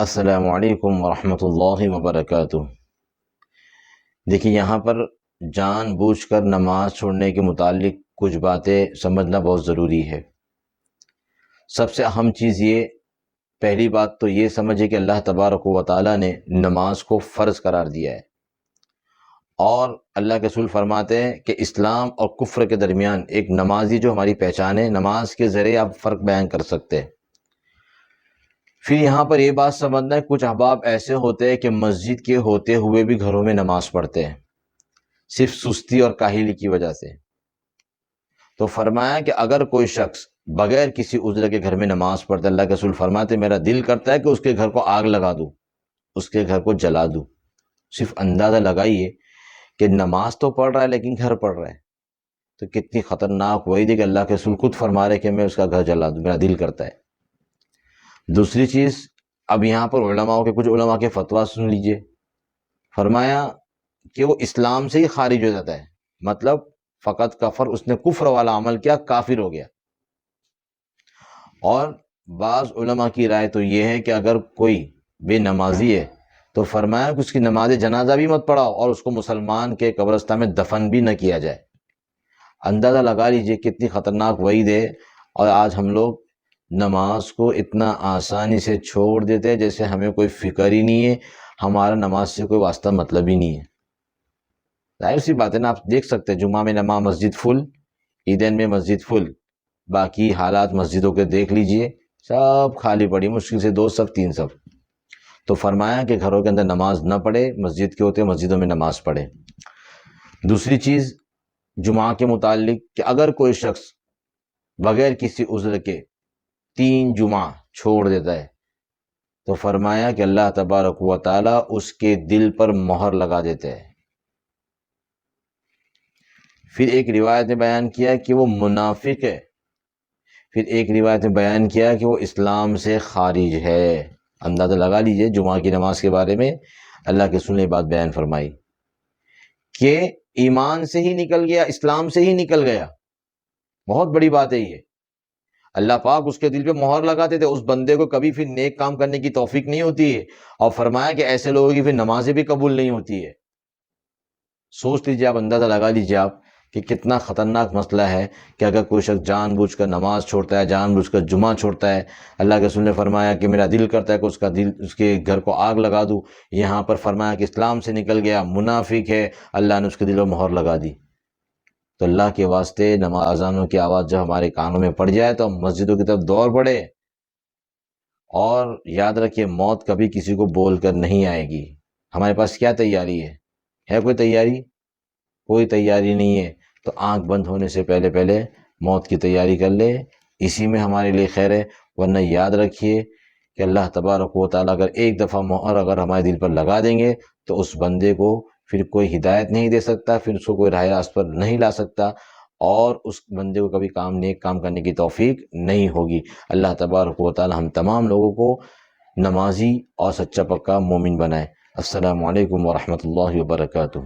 السلام علیکم ورحمۃ اللہ وبرکاتہ۔ دیکھیے، یہاں پر جان بوجھ کر نماز چھوڑنے کے متعلق کچھ باتیں سمجھنا بہت ضروری ہے۔ سب سے اہم چیز یہ، پہلی بات تو یہ سمجھے کہ اللہ تبارک و تعالیٰ نے نماز کو فرض قرار دیا ہے، اور اللہ کے رسول فرماتے ہیں کہ اسلام اور کفر کے درمیان ایک نمازی جو ہماری پہچان ہے، نماز کے ذریعے آپ فرق بیان کر سکتے ہیں۔ پھر یہاں پر یہ بات سمجھنا ہے، کچھ احباب ایسے ہوتے ہیں کہ مسجد کے ہوتے ہوئے بھی گھروں میں نماز پڑھتے ہیں، صرف سستی اور کاہلی کی وجہ سے۔ تو فرمایا کہ اگر کوئی شخص بغیر کسی عذر کے گھر میں نماز پڑھتا ہے، اللہ کے رسول فرماتے میرا دل کرتا ہے کہ اس کے گھر کو آگ لگا دوں، اس کے گھر کو جلا دوں۔ صرف اندازہ لگائیے کہ نماز تو پڑھ رہا ہے لیکن گھر پڑھ رہا ہے، تو کتنی خطرناک وعید ہے کہ اللہ کے رسول خود فرما رہے کہ میں اس کا گھر جلا دوں، میرا دل کرتا ہے۔ دوسری چیز، اب یہاں پر کچھ علماء کے فتویٰ سن لیجئے۔ فرمایا کہ وہ اسلام سے ہی خارج ہو جاتا ہے، مطلب فقط کفر، اس نے کفر والا عمل کیا، کافر ہو گیا۔ اور بعض علماء کی رائے تو یہ ہے کہ اگر کوئی بے نمازی ہے تو فرمایا کہ اس کی نماز جنازہ بھی مت پڑھاؤ اور اس کو مسلمان کے قبرستان میں دفن بھی نہ کیا جائے۔ اندازہ لگا لیجئے کتنی خطرناک وعید ہے، اور آج ہم لوگ نماز کو اتنا آسانی سے چھوڑ دیتے ہیں جیسے ہمیں کوئی فکر ہی نہیں ہے، ہمارا نماز سے کوئی واسطہ مطلب ہی نہیں ہے۔ ظاہر سی بات ہے نا، آپ دیکھ سکتے ہیں جمعہ میں نماز مسجد فل، عیدین میں مسجد فل، باقی حالات مسجدوں کے دیکھ لیجئے سب خالی پڑی، مشکل سے 2 صف 3 صف۔ تو فرمایا کہ گھروں کے اندر نماز نہ پڑھے، مسجد کے ہوتے مسجدوں میں نماز پڑھے۔ دوسری چیز جمعہ کے متعلق کہ اگر کوئی شخص بغیر کسی عذر کے 3 جمعہ چھوڑ دیتا ہے تو فرمایا کہ اللہ تبارک و تعالیٰ اس کے دل پر مہر لگا دیتے ہیں۔ پھر ایک روایت نے بیان کیا کہ وہ منافق ہے، پھر ایک روایت نے بیان کیا کہ وہ اسلام سے خارج ہے۔ اندازہ لگا لیجئے جمعہ کی نماز کے بارے میں اللہ کے رسول نے بات بیان فرمائی کہ ایمان سے ہی نکل گیا، اسلام سے ہی نکل گیا۔ بہت بڑی بات ہے یہ۔ اللہ پاک اس کے دل پہ مہر لگاتے تھے، اس بندے کو کبھی پھر نیک کام کرنے کی توفیق نہیں ہوتی ہے، اور فرمایا کہ ایسے لوگوں کی پھر نمازیں بھی قبول نہیں ہوتی ہے۔ سوچ لیجئے آپ، اندازہ لگا لیجئے آپ کہ کتنا خطرناک مسئلہ ہے کہ اگر کوئی شخص جان بوجھ کر نماز چھوڑتا ہے، جان بوجھ کر جمعہ چھوڑتا ہے، اللہ کے رسول نے فرمایا کہ میرا دل کرتا ہے کہ اس کے گھر کو آگ لگا دوں۔ یہاں پر فرمایا کہ اسلام سے نکل گیا، منافق ہے، اللہ نے اس کے دل پر مہر لگا دی۔ تو اللہ کے واسطے نماز اذانوں کی آواز جب ہمارے کانوں میں پڑ جائے تو ہم مسجدوں کی طرف دوڑ پڑے، اور یاد رکھیے موت کبھی کسی کو بول کر نہیں آئے گی۔ ہمارے پاس کیا تیاری ہے کوئی تیاری؟ کوئی تیاری نہیں ہے۔ تو آنکھ بند ہونے سے پہلے موت کی تیاری کر لے، اسی میں ہمارے لیے خیر ہے۔ ورنہ یاد رکھیے کہ اللہ تبارک و تعالیٰ اگر ایک دفعہ مہر اگر ہمارے دل پر لگا دیں گے تو اس بندے کو پھر کوئی ہدایت نہیں دے سکتا، پھر اس کو کوئی راہ راست پر نہیں لا سکتا، اور اس بندے کو کبھی نیک کام کرنے کی توفیق نہیں ہوگی۔ اللہ تبارک و تعالیٰ ہم تمام لوگوں کو نمازی اور سچا پکا مومن بنائے۔ السلام علیکم ورحمۃ اللہ وبرکاتہ۔